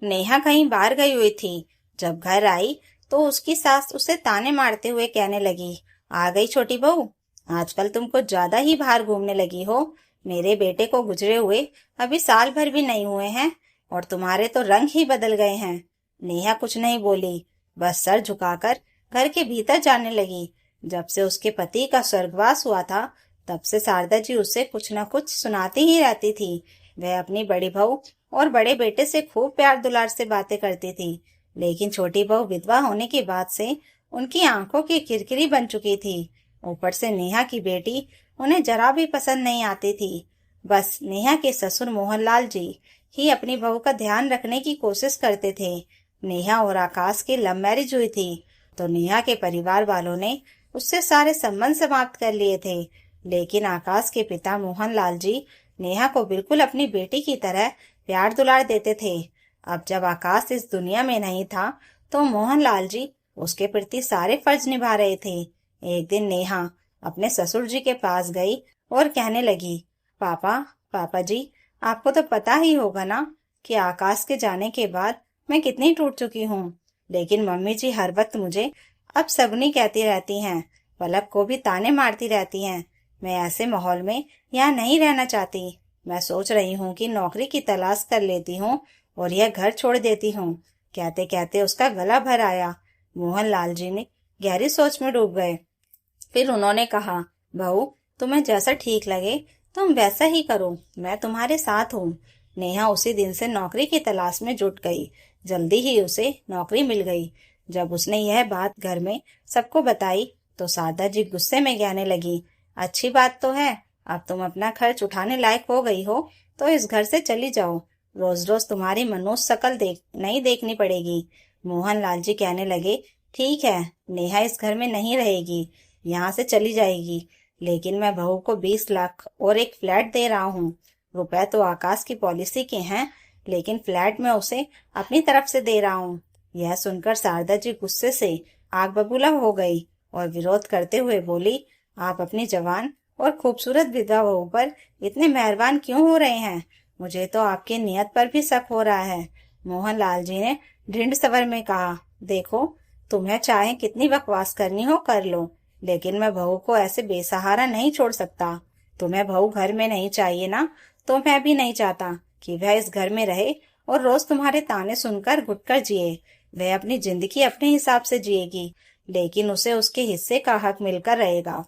नेहा कहीं बाहर गई हुई थी। जब घर आई तो उसकी सास उसे ताने मारते हुए कहने लगी, आ गई छोटी बहू, आजकल तुम कुछ ज्यादा ही बाहर घूमने लगी हो। मेरे बेटे को गुजरे हुए अभी साल भर भी नहीं हुए हैं और तुम्हारे तो रंग ही बदल गए हैं। नेहा कुछ नहीं बोली, बस सर झुकाकर घर के भीतर जाने लगी। जब से उसके पति का स्वर्गवास हुआ था, तब से शारदा जी उससे कुछ न कुछ सुनाती ही रहती थी। वह अपनी बड़ी बहू और बड़े बेटे से खूब प्यार दुलार से बातें करती थी, लेकिन छोटी बहू विधवा होने के बाद से उनकी आंखों की किरकिरी बन चुकी थी। ऊपर से नेहा की बेटी उन्हें जरा भी पसंद नहीं आती थी। बस नेहा के ससुर मोहनलाल जी ही अपनी बहू का ध्यान रखने की कोशिश करते थे। नेहा और आकाश की लव मैरिज हुई थी, तो नेहा के परिवार वालों ने उससे सारे संबंध समाप्त कर लिए थे। लेकिन आकाश के पिता मोहनलाल जी नेहा को बिल्कुल अपनी बेटी की तरह प्यार दुलार देते थे। अब जब आकाश इस दुनिया में नहीं था, तो मोहनलाल जी उसके प्रति सारे फर्ज निभा रहे थे। एक दिन नेहा अपने ससुर जी के पास गई और कहने लगी, पापा, पापा जी, आपको तो पता ही होगा ना कि आकाश के जाने के बाद मैं कितनी टूट चुकी हूँ। लेकिन मम्मी जी हर वक्त मुझे अब सगुनी कहती रहती हैं, पलक को भी ताने मारती रहती हैं। मैं ऐसे माहौल में यहाँ नहीं रहना चाहती। मैं सोच रही हूँ कि नौकरी की तलाश कर लेती हूँ और यह घर छोड़ देती हूँ। कहते कहते उसका गला भर आया। मोहनलाल जी ने गहरी सोच में डूब गए। फिर उन्होंने कहा, बहू, तुम्हें जैसा ठीक लगे तुम वैसा ही करो, मैं तुम्हारे साथ हूँ। नेहा उसी दिन से नौकरी की तलाश में जुट गई। जल्दी ही उसे नौकरी मिल गई। जब उसने यह बात घर में सबको बताई, तो शारदा जी गुस्से में कहने लगी, अच्छी बात तो है, अब तुम अपना खर्च उठाने लायक हो गई हो, तो इस घर से चली जाओ। रोज रोज तुम्हारी मनोज शकल नहीं देखनी पड़ेगी। मोहनलाल जी कहने लगे, ठीक है, नेहा इस घर में नहीं रहेगी, यहाँ से चली जाएगी, लेकिन मैं बहू को 20 लाख और एक फ्लैट दे रहा हूँ। रुपए तो आकाश की पॉलिसी के हैं, लेकिन फ्लैट में उसे अपनी तरफ से दे रहा हूँ। यह सुनकर शारदा जी गुस्से से आग बबूला हो गई और विरोध करते हुए बोली, आप अपनी जवान और खूबसूरत विधवा बहू पर इतने मेहरबान क्यों हो रहे हैं? मुझे तो आपकी नियत पर भी शक हो रहा है। मोहनलाल जी ने ढिंढ सवर में कहा, देखो, तुम्हें चाहे कितनी बकवास करनी हो कर लो, लेकिन मैं बहू को ऐसे बेसहारा नहीं छोड़ सकता। तुम्हें बहू घर में नहीं चाहिए ना, तो मैं भी नहीं चाहता कि वह इस घर में रहे और रोज तुम्हारे ताने सुनकर घुटकर जिए। वह अपनी जिंदगी अपने हिसाब से जिएगी, लेकिन उसे उसके हिस्से का हक मिलकर रहेगा।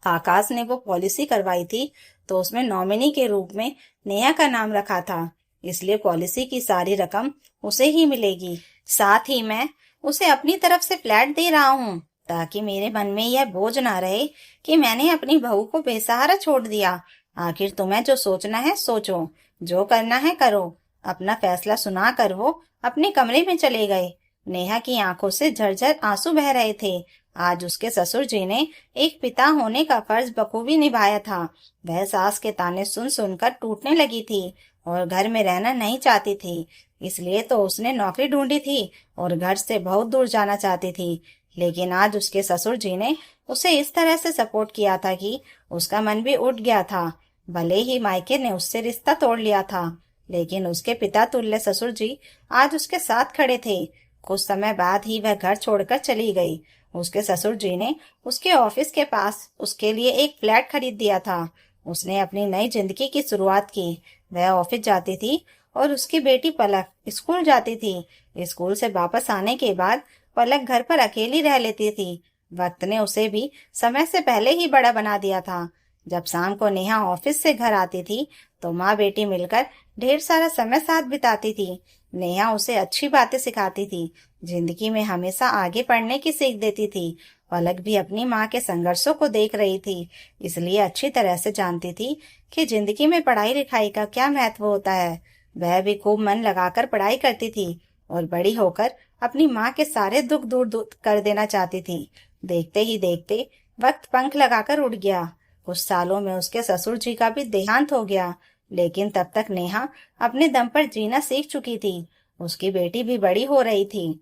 आकाश ने वो पॉलिसी करवाई थी, तो उसमें नॉमिनी के रूप में नेहा का नाम रखा था, इसलिए पॉलिसी की सारी रकम उसे ही मिलेगी। साथ ही मैं उसे अपनी तरफ से फ्लैट दे रहा हूँ, ताकि मेरे मन में यह बोझ ना रहे कि मैंने अपनी बहू को बेसहारा छोड़ दिया। आखिर तुम्हें जो सोचना है सोचो, जो करना है करो। अपना फैसला सुना कर वो अपने कमरे में चले गए। नेहा की आंखों से झरझर आंसू बह रहे थे। आज उसके ससुर जी ने एक पिता होने का फर्ज बखूबी निभाया था। वह सास के ताने सुन सुनकर टूटने लगी थी और घर में रहना नहीं चाहती थी। इसलिए तो उसने नौकरी ढूंढी थी और घर से बहुत दूर जाना चाहती थी। लेकिन आज उसके ससुर जी ने उसे इस तरह से सपोर्ट किया था कि उसका मन भी उठ गया था। भले ही मायके ने उससे रिश्ता तोड़ लिया था, लेकिन उसके पिता तुल्य ससुर जी आज उसके साथ खड़े थे। कुछ समय बाद ही वह घर छोड़कर चली गई। उसके ससुर जी ने उसके ऑफिस के पास उसके लिए एक फ्लैट खरीद दिया था। उसने अपनी नई जिंदगी की शुरुआत की। वह ऑफिस जाती थी और उसकी बेटी पलक स्कूल जाती थी। स्कूल से वापस आने के बाद पलक घर पर अकेली रह लेती थी। वक्त ने उसे भी समय से पहले ही बड़ा बना दिया था। जब शाम को नेहा ऑफिस से घर आती थी, तो माँ बेटी मिलकर ढेर सारा समय साथ बिताती थी। नेहा उसे अच्छी बातें सिखाती थी, जिंदगी में हमेशा आगे बढ़ने की सीख देती थी। पलक भी अपनी माँ के संघर्षों को देख रही थी, इसलिए अच्छी तरह से जानती थी कि जिंदगी में पढ़ाई लिखाई का क्या महत्व होता है। वह भी खूब मन लगाकर पढ़ाई करती थी और बड़ी होकर अपनी माँ के सारे दुख दूर दूर कर देना चाहती थी। देखते ही देखते वक्त पंख लगाकर उड़ गया। कुछ सालों में उसके ससुर जी का भी देहांत हो गया, लेकिन तब तक नेहा अपने दम पर जीना सीख चुकी थी। उसकी बेटी भी बड़ी हो रही थी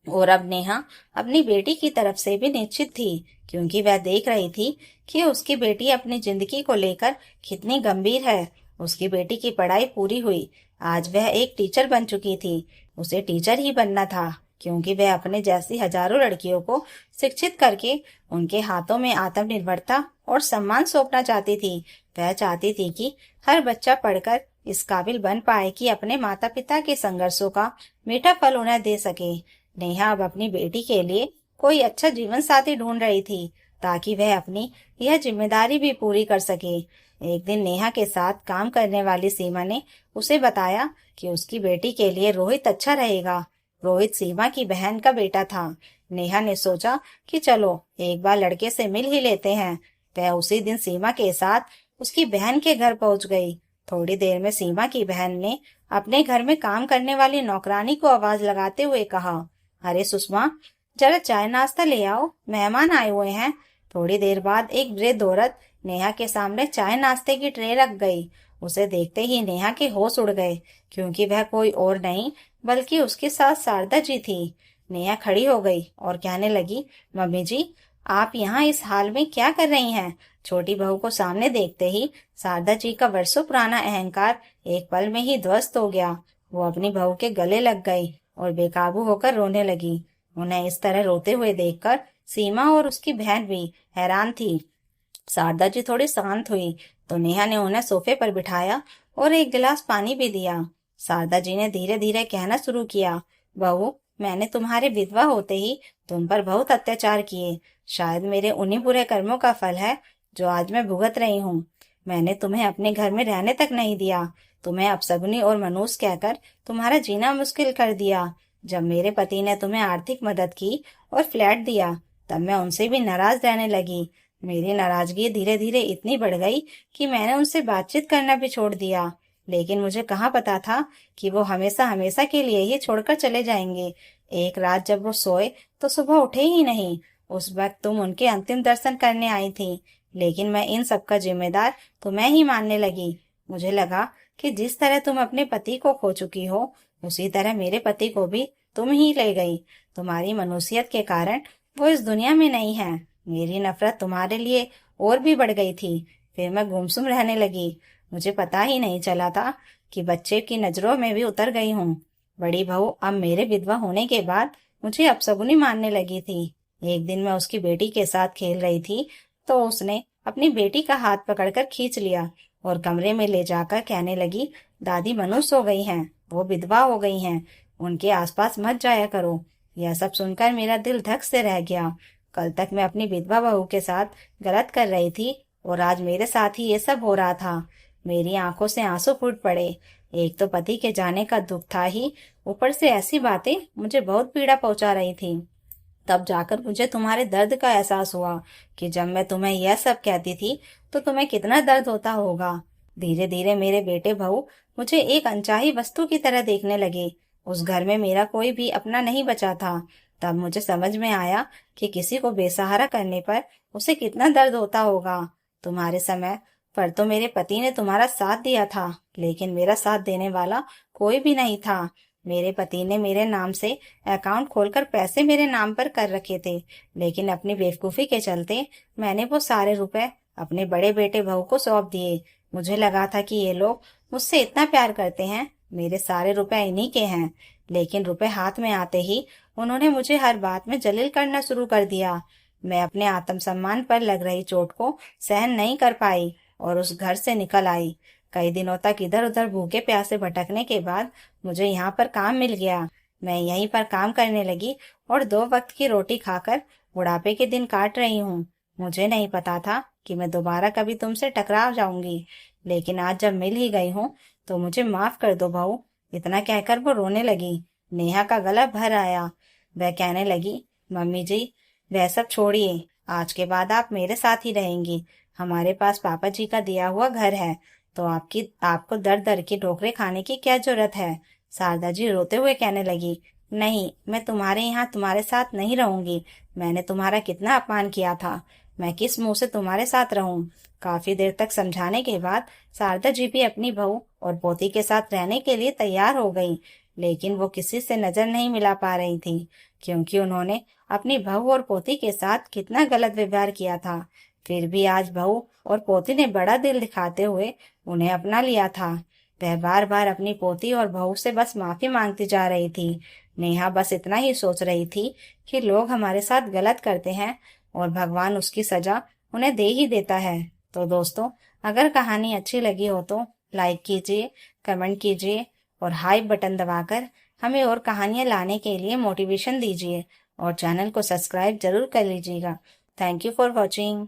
और अब नेहा अपनी बेटी की तरफ से भी निश्चित थी, क्योंकि वह देख रही थी कि उसकी बेटी अपनी जिंदगी को लेकर कितनी गंभीर है। उसकी बेटी की पढ़ाई पूरी हुई। आज वह एक टीचर बन चुकी थी। उसे टीचर ही बनना था, क्योंकि वह अपने जैसी हजारों लड़कियों को शिक्षित करके उनके हाथों में आत्मनिर्भरता और सम्मान सौंपना चाहती थी। वह चाहती थी कि हर बच्चा पढ़कर इस काबिल बन पाए कि अपने माता पिता के संघर्षों का मीठा फल उन्हें दे सके। नेहा अब अपनी बेटी के लिए कोई अच्छा जीवन साथी ढूंढ रही थी, ताकि वह अपनी यह जिम्मेदारी भी पूरी कर सके। एक दिन नेहा के साथ काम करने वाली सीमा ने उसे बताया कि उसकी बेटी के लिए रोहित अच्छा रहेगा। रोहित सीमा की बहन का बेटा था। नेहा ने सोचा कि चलो एक बार लड़के से मिल ही लेते हैं। वह उसी दिन सीमा के साथ उसकी बहन के घर पहुंच गई। थोड़ी देर में सीमा की बहन ने अपने घर में काम करने वाली नौकरानी को आवाज लगाते हुए कहा, अरे सुषमा, जरा चाय नाश्ता ले आओ, मेहमान आए हुए हैं। थोड़ी देर बाद एक वृद्ध औरत नेहा के सामने चाय नाश्ते की ट्रे रख गई। उसे देखते ही नेहा के होश उड़ गए, क्योंकि वह कोई और नहीं बल्कि उसकी सास शारदा जी थी। नेहा खड़ी हो गई और कहने लगी, मम्मी जी, आप यहाँ इस हाल में क्या कर रही हैं? छोटी बहू को सामने देखते ही शारदा जी का वर्षों पुराना अहंकार एक पल में ही ध्वस्त हो गया। वो अपनी बहू के गले लग गई और बेकाबू होकर रोने लगी। उन्हें इस तरह रोते हुए देखकर सीमा और उसकी बहन भी हैरान थी। शारदा जी थोड़ी शांत हुई तो नेहा ने उन्हें सोफे पर बिठाया और एक गिलास पानी भी दिया। शारदा जी ने धीरे धीरे कहना शुरू किया, बहू, मैंने तुम्हारे विधवा होते ही तुम पर बहुत अत्याचार किए। शायद मेरे उन्हीं बुरे कर्मों का फल है जो आज मैं भुगत रही हूँ। मैंने तुम्हें अपने घर में रहने तक नहीं दिया, तुम्हें अपशगुनी और मनूस कहकर तुम्हारा जीना मुश्किल कर दिया। जब मेरे पति ने तुम्हें आर्थिक मदद की और फ्लैट दिया, तब मैं उनसे भी नाराज रहने लगी। मेरी नाराजगी धीरे धीरे इतनी बढ़ गई कि मैंने उनसे बातचीत करना भी छोड़ दिया। लेकिन मुझे कहाँ पता था कि वो हमेशा हमेशा के लिए ही छोड़कर चले जाएंगे। एक रात जब वो सोए तो सुबह उठे ही नहीं। उस वक्त तुम उनके अंतिम दर्शन करने आई थी, लेकिन मैं इन सब का जिम्मेदार तुम्हें ही मानने लगी। मुझे लगा कि जिस तरह तुम अपने पति को खो चुकी हो, उसी तरह मेरे पति को भी तुम ही ले गई। तुम्हारी मनुष्यत के कारण वो इस दुनिया में नहीं है। मेरी नफरत तुम्हारे लिए और भी बढ़ गई थी। फिर मैं गुमसुम रहने लगी। मुझे पता ही नहीं चला था कि बच्चे की नजरों में भी उतर गई हूँ। बड़ी बहू अब मेरे विधवा होने के बाद मुझे अपशगुनी मानने लगी थी। एक दिन मैं उसकी बेटी के साथ खेल रही थी तो उसने अपनी बेटी का हाथ पकड़कर खींच लिया और कमरे में ले जाकर कहने लगी, दादी मनुष्य हो गई हैं, वो विधवा हो गई हैं, उनके आसपास मत जाया करो। यह सब सुनकर मेरा दिल धक से रह गया। कल तक मैं अपनी विधवा बहू के साथ गलत कर रही थी और आज मेरे साथ ही ये सब हो रहा था। मेरी आंखों से आंसू फूट पड़े। एक तो पति के जाने का दुख था ही, ऊपर से ऐसी बातें मुझे बहुत पीड़ा पहुंचा रही थी। तब जाकर मुझे तुम्हारे दर्द का एहसास हुआ कि जब मैं तुम्हें यह सब कहती थी तो तुम्हें कितना दर्द होता होगा। धीरे धीरे मेरे बेटे बहू मुझे एक अनचाही वस्तु की तरह देखने लगे। उस घर में मेरा कोई भी अपना नहीं बचा था। तब मुझे समझ में आया कि किसी को बेसहारा करने पर उसे कितना दर्द होता होगा। तुम्हारे समय पर तो मेरे पति ने तुम्हारा साथ दिया था, लेकिन मेरा साथ देने वाला कोई भी नहीं था। मेरे पति ने मेरे नाम से अकाउंट खोलकर पैसे मेरे नाम पर कर रखे थे, लेकिन अपनी बेवकूफी के चलते मैंने वो सारे रुपए अपने बड़े बेटे बहू को सौंप दिए। मुझे लगा था कि ये लोग मुझसे इतना प्यार करते हैं, मेरे सारे रुपए इन्हीं के हैं। लेकिन रुपए हाथ में आते ही उन्होंने मुझे हर बात में जलील करना शुरू कर दिया। मैं अपने आत्मसम्मान पर लग रही चोट को सहन नहीं कर पाई और उस घर से निकल आई। कई दिनों तक इधर उधर भूखे प्यासे भटकने के बाद मुझे यहाँ पर काम मिल गया। मैं यहीं पर काम करने लगी और 2 वक्त की रोटी खाकर बुढ़ापे के दिन काट रही हूँ। मुझे नहीं पता था कि मैं दोबारा कभी तुमसे टकरा जाऊंगी, लेकिन आज जब मिल ही गई हूँ तो मुझे माफ कर दो बहू। इतना कहकर वो रोने लगी। नेहा का गला भर आया। वह कहने लगी, मम्मी जी, वह सब छोड़िए, आज के बाद आप मेरे साथ ही रहेंगी। हमारे पास पापा जी का दिया हुआ घर है, तो आपको दर दर की ठोकरें खाने की क्या जरूरत है? शारदा जी रोते हुए कहने लगी, नहीं, मैं तुम्हारे यहाँ तुम्हारे साथ नहीं रहूंगी। मैंने तुम्हारा कितना अपमान किया था, मैं किस मुंह से तुम्हारे साथ रहूं? काफी देर तक समझाने के बाद शारदा जी भी अपनी बहू और पोती के साथ रहने के लिए तैयार हो गई, लेकिन वो किसी से नजर नहीं मिला पा रही थी, क्योंकि उन्होंने अपनी बहू और पोती के साथ कितना गलत व्यवहार किया था। फिर भी आज बहू और पोती ने बड़ा दिल दिखाते हुए उन्हें अपना लिया था। वह बार बार अपनी पोती और बहू से बस माफी मांगती जा रही थी। नेहा बस इतना ही सोच रही थी कि लोग हमारे साथ गलत करते हैं और भगवान उसकी सजा उन्हें दे ही देता है। तो दोस्तों, अगर कहानी अच्छी लगी हो तो लाइक कीजिए, कमेंट कीजिए और हाई बटन दबाकर हमें और कहानियां लाने के लिए मोटिवेशन दीजिए और चैनल को सब्सक्राइब जरूर कर लीजिएगा। Thank you for watching.